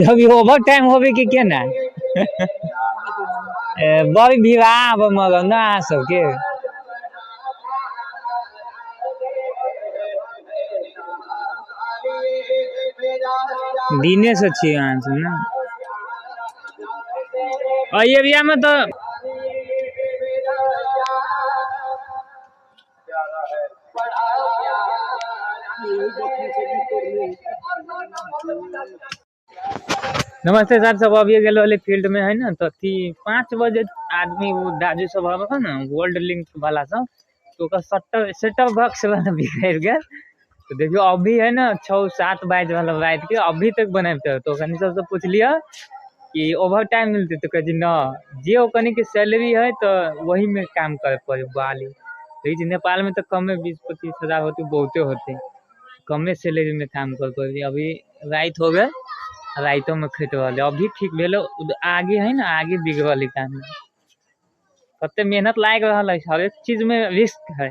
अभी over time होबे के केना बड़ विवाह अब मगर ना आ सबके दिने से छी अहाँ से ना एरिया में तो नमस्ते सर सब अभी गेल वाले फील्ड में है ना तो 5 बजे आदमी वो दाजू सब है ना गोल्ड लिंक वाला सब तो सेटअप बॉक्स वाला बिगड़ गया तो देखियो अभी है ना 6-7 बाइज वाला रात के अभी तक बनाते तो कनी सबसे पूछ लिया कि ओवर टाइम मिलते तो कहे ना जे ओकनी के सैलरी है तो वही में काम करे पड़े बाली लेकिन नेपाल में तो कमे 20-25 हजार होते बहुते होते कमे सैलरी में काम कर पड़े अभी रात हो गए राइतो में खेत वाले अभी ठीक भेलो आगे है ना आगे बिगड़ल काम कते मेहनत लाग रहा है हर एक चीज में रिस्क है